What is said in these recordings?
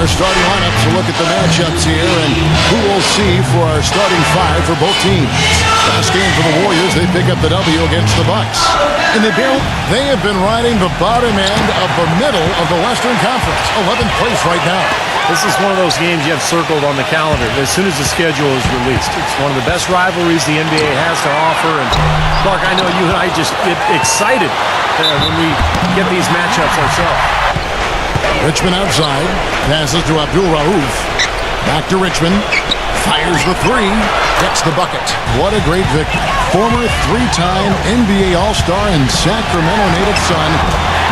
Our starting lineups, a look at the matchups here and who we'll see for our starting five for both teams. Last game for the Warriors, they pick up the W against the Bucks. In the game, they have been riding the bottom end of the middle of the Western Conference, 11th place right now. This is one of those games you have circled on the calendar as soon as the schedule is released. It's one of the best rivalries the NBA has to offer. And Clark, I know you and I just get excited when we get these matchups ourselves. Richmond outside, passes to Abdul Rauf. Back to Richmond, fires the three, gets the bucket. What a great victory. Former three-time NBA All-Star and Sacramento native son,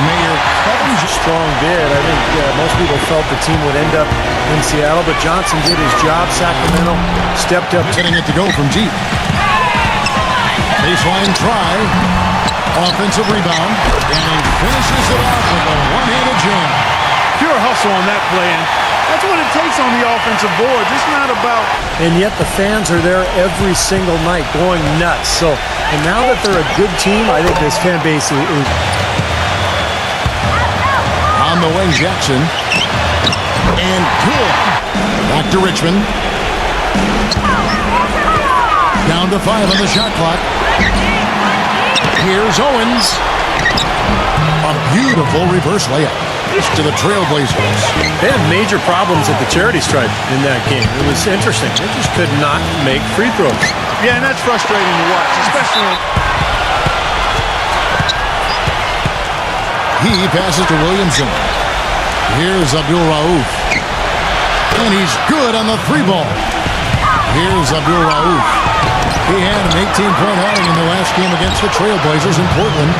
Mayor Kevin. Strong bid. I think most people felt the team would end up in Seattle, but Johnson did his job. Sacramento stepped up. Getting it to go from deep. Baseline try. Offensive rebound. And he finishes it off with a one-handed jam. Pure hustle on that play, and that's what it takes on the offensive boards. It's not about... And yet the fans are there every single night going nuts. So, and now that they're a good team, I think this fan base is... On the wing, Jackson. And good. Back to Richmond. Down to 5 on the shot clock. Here's Owens. A beautiful reverse layup to the Trailblazers. They had major problems at the charity stripe in that game. It was interesting. They just could not make free throws. Yeah, and that's frustrating to watch, especially when... He passes to Williamson. Here's Abdul Rauf. And he's good on the three ball. Here's Abdul Rauf. He had an 18-point outing in the last game against the Trailblazers in Portland.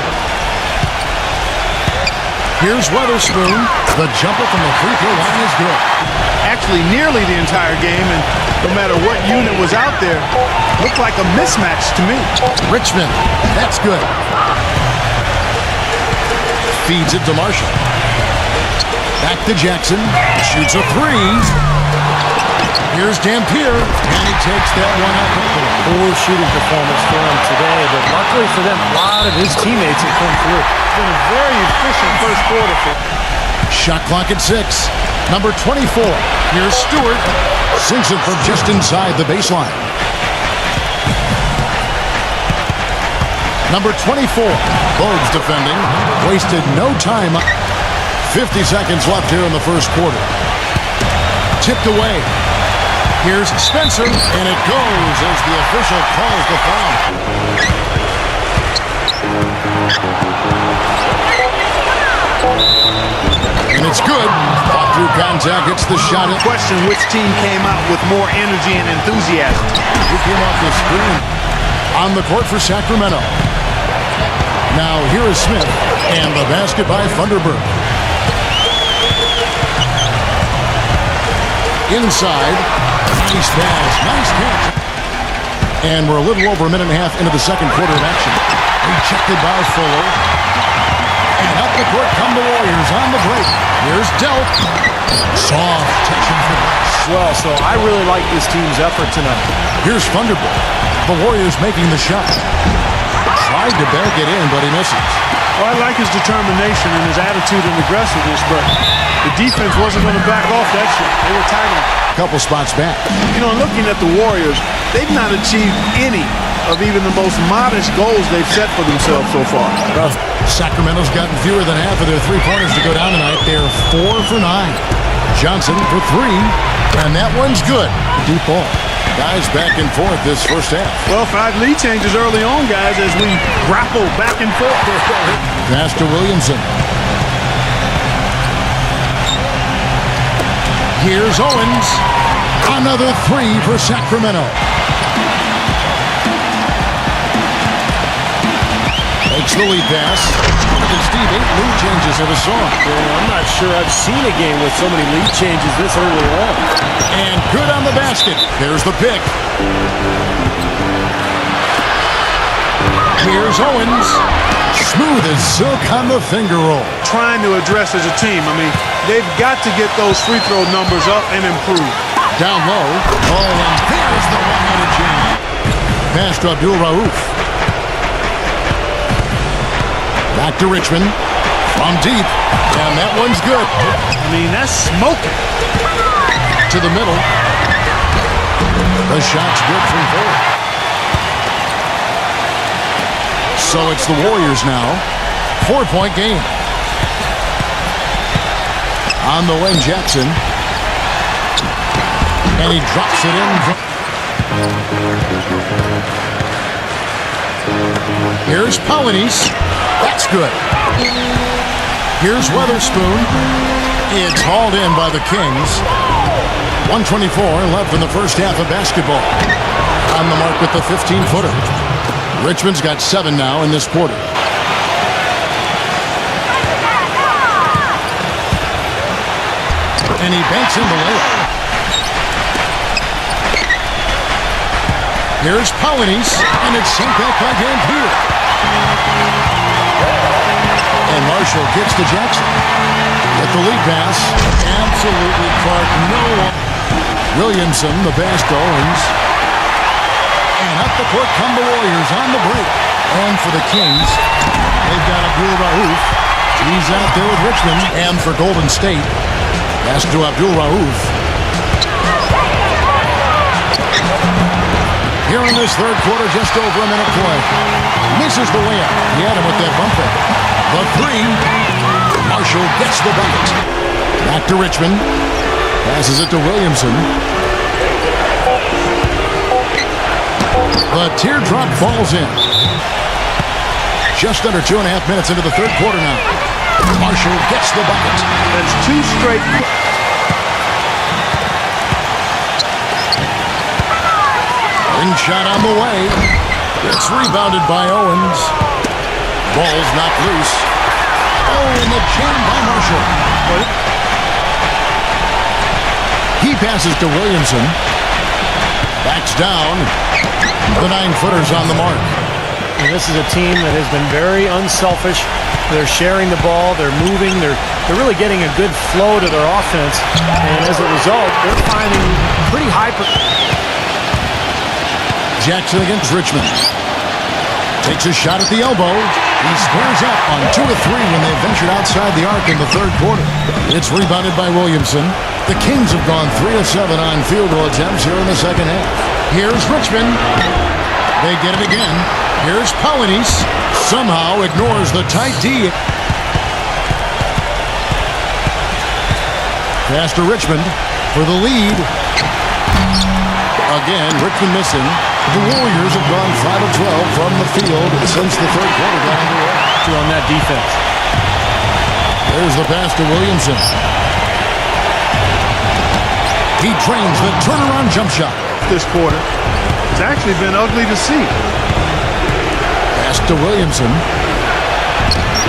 Here's Weatherspoon. The jumper from the free throw line is good. Actually, nearly the entire game, and no matter what unit was out there, looked like a mismatch to me. Richmond. That's good. Feeds it to Marshall. Back to Jackson. Shoots a three. Here's Dampier. And he takes that one out. Poor shooting performance for him today, but luckily for them, a lot of his teammates have come through. It's been a very efficient first quarter for him. Shot clock at 6. Number 24. Here's Stewart. Sinks it from just inside the baseline. Number 24. Bogues defending. Wasted no time. 50 seconds left here in the first quarter. Tipped away. Here's Spencer, and it goes as the official calls the foul. And it's good. Off through contact, hits the shot. Question which team came out with more energy and enthusiasm. He came off the screen. On the court for Sacramento. Now here is Smith, and the basket by Thunderbird. Inside. Nice pass. Nice catch. And we're a little over a minute and a half into the second quarter of action. Rejected by Fuller. And up the court come the Warriors on the break. Here's Delk. Soft touching for the Well, so I really like this team's effort tonight. Here's Thunderbird. The Warriors making the shot. Tried to bank it in, but he misses. Well, I like his determination and his attitude and aggressiveness, but the defense wasn't going to back off that shot. They were tight on it. Couple spots back. You know, looking at the Warriors, they've not achieved any of even the most modest goals they've set for themselves so far. Sacramento's gotten fewer than half of their three-pointers to go down tonight. They're 4 for 9. Johnson for 3, and that one's good. Deep ball. Guys back and forth this first half. Well, 5 lead changes early on, guys, as we grapple back and forth. Pass to Williamson. Here's Owens. Another 3 for Sacramento. Takes the lead pass. And Steve, 8 lead changes in a song. I'm not sure I've seen a game with so many lead changes this early on. And good on the basket. There's the pick. Here's Owens. Smooth as silk on the finger roll. Trying to address as a team. I mean, they've got to get those free throw numbers up and improve. Down low. Oh, and there's the one-handed jam. Pass to Abdul Rauf. Back to Richmond. From deep. And that one's good. I mean, that's smoking. to the middle. The shot's good from 4. So it's the Warriors now. 4-point game. On the wing, Jackson. And he drops it in. Here's Polynice. That's good. Here's Weatherspoon. It's hauled in by the Kings. 1:24 left in the first half of basketball. On the mark with the 15-footer. Richmond's got 7 now in this quarter. And he banks in the layup. Here's Polynice, and it's sent back by Dampier. And Marshall gets to Jackson. With the lead pass, absolutely Clark, no one. Williamson, the pass to Owens. And up the court come the Warriors on the break. And for the Kings, they've got Abdul Rauf. He's out there with Richmond. And for Golden State, pass to Abdul Rauf. Here in this third quarter, just over a minute play. Misses the layup. He had him with that bumper. The 3. Marshall gets the bucket. Back to Richmond. Passes it to Williamson. The teardrop falls in. Just under 2.5 minutes into the third quarter now. Marshall gets the bucket. That's 2 straight. Shot on the way. It's rebounded by Owens. Ball's knocked loose. Oh, and the jam by Marshall. He passes to Williamson. Backs down. The 9-footer's on the mark. And this is a team that has been very unselfish. They're sharing the ball. They're moving. They're really getting a good flow to their offense. And as a result, they're finding pretty high. Jackson against Richmond. Takes a shot at the elbow. He squares up on 2 of 3 when they ventured outside the arc in the third quarter. It's rebounded by Williamson. The Kings have gone 3 of 7 on field goal attempts here in the second half. Here's Richmond. They get it again. Here's Polynice. Somehow ignores the tight D. Pass to Richmond for the lead. Again, Richmond missing. The Warriors have gone 5 of 12 from the field since the third quarter got underway. On that defense. There's the pass to Williamson. He trains the turnaround jump shot. This quarter, it's actually been ugly to see. Pass to Williamson.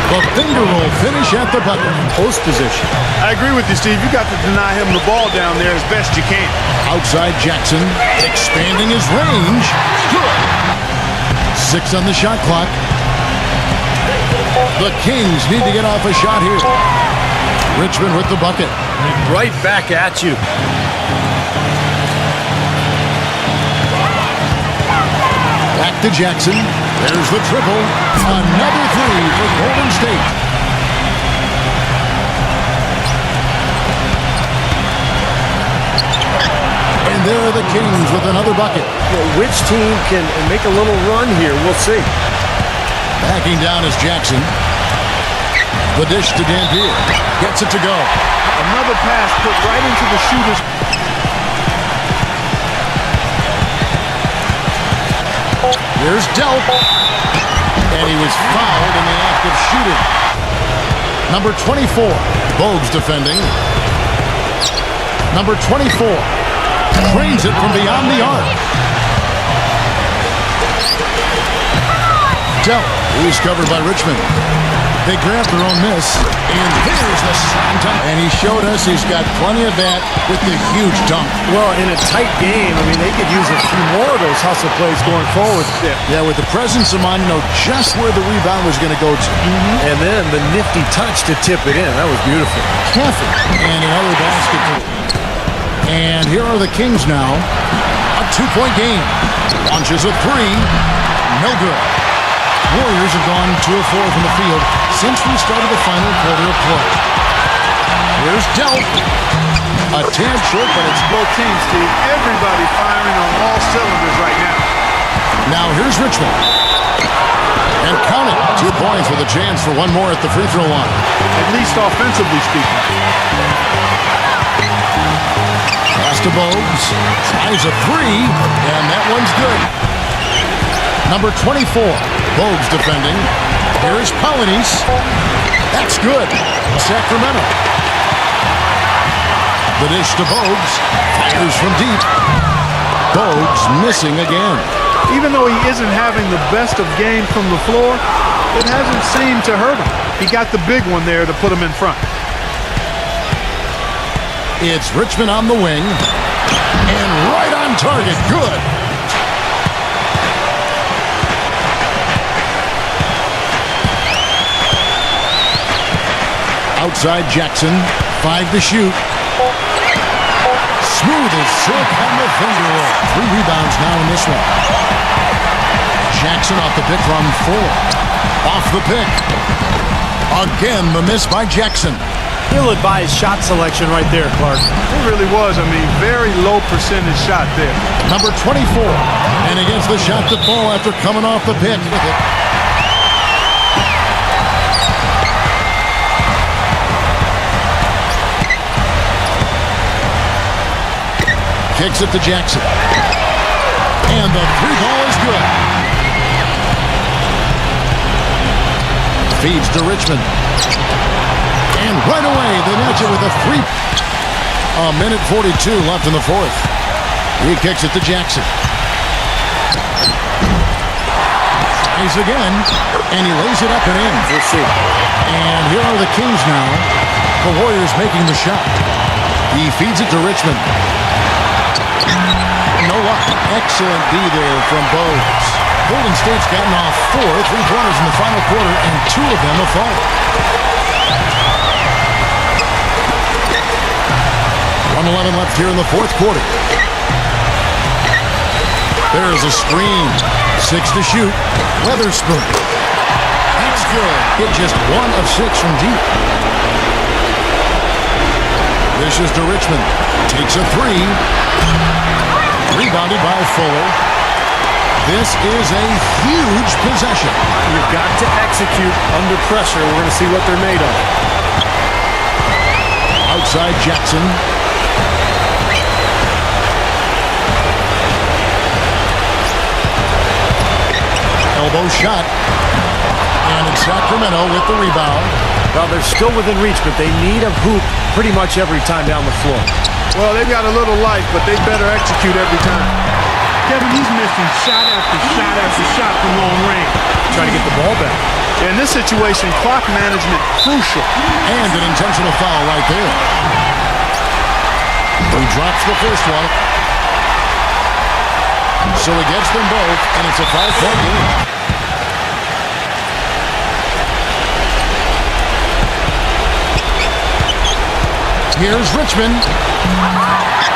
The finger roll finish at the bucket. Post position. I agree with you, Steve. You got to deny him the ball down there as best you can. Outside Jackson, expanding his range. Good. 6 on the shot clock. The Kings need to get off a shot here. Richmond with the bucket. Right back at you. Back to Jackson. There's the triple. Another 3 for Golden State. And there are the Kings with another bucket. Well, which team can make a little run here? We'll see. Backing down is Jackson. The dish to Dampier. Gets it to go. Another pass put right into the shooter's. Here's Delp. And he was fouled in the act of shooting. Number 24. Bogues defending. Number 24. Trains it from beyond the arc. Delp. He's covered by Richmond. They grabbed their own miss. And there's the slam dunk. And he showed us he's got plenty of that with the huge dunk. Well, in a tight game, I mean, they could use a few more of those hustle plays going forward. Yeah, with the presence of mind, know just where the rebound was going to go to. And then the nifty touch to tip it in. That was beautiful. Caffey. And another basket. And here are the Kings now. A 2-point game. Launches a 3. No good. Warriors have gone 2 of 4 from the field since we started the final quarter of play. Here's Delp. A tad short, but it's Both teams, Steve. Everybody firing on all cylinders right now. now. Here's Richmond. And count it. 2 points with a chance for one more at the free throw line. At least offensively speaking. Pass to Bogues. Tries a 3, and that one's good. Number 24, Bogues defending. Here's Polynice. That's good. Sacramento. The dish to Bogues. Fires from deep. Bogues missing again. Even though he isn't having the best of game from the floor, it hasn't seemed to hurt him. He got the big one there to put him in front. It's Richmond on the wing. And right on target. Good. Outside Jackson. 5 to shoot. Smooth as silk on the finger roll. 3 rebounds now in this one. Jackson off the pick from 4. Off the pick. Again, the miss by Jackson. Ill-advised shot selection right there, Clark. It really was. I mean, very low percentage shot there. Number 24. And against the shot to fall after coming off the pick with it. Kicks it to Jackson. And the 3 ball is good. Feeds to Richmond. And right away, they match it with a 3. A minute 42 left in the 4th. He kicks it to Jackson. Tries again. And he lays it up and in. We'll see. And here are the Kings now. The Warriors making the shot. He feeds it to Richmond. No luck. Excellent D there from Bogues. Golden State's gotten off 4 3-pointers in the final quarter, and 2 of them have fallen. 1:11 left here in the 4th quarter. There's a screen. 6 to shoot. Weatherspoon. That's good. Hit just 1 of 6 from deep. This is to Richmond. Takes a 3. Rebounded by Fuller. This is a huge possession. You've got to execute under pressure. We're going to see what they're made of. Outside Jackson. Elbow shot. And it's Sacramento with the rebound. Well, they're still within reach, but they need a hoop pretty much every time down the floor. Well, they've got a little life, but they better execute every time. Kevin, he's missing shot after shot after shot from long range. Trying to get the ball back. In this situation, clock management crucial. And an intentional foul right there. He drops the first one. So he gets them both, and it's a 5-point game. Here's Richmond.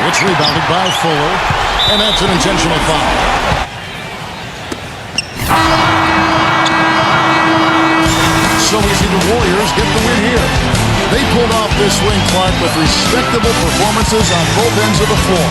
It's rebounded by Fuller, and that's an intentional foul. So we see the Warriors get the win here. They pulled off this win, Clark, with respectable performances on both ends of the floor.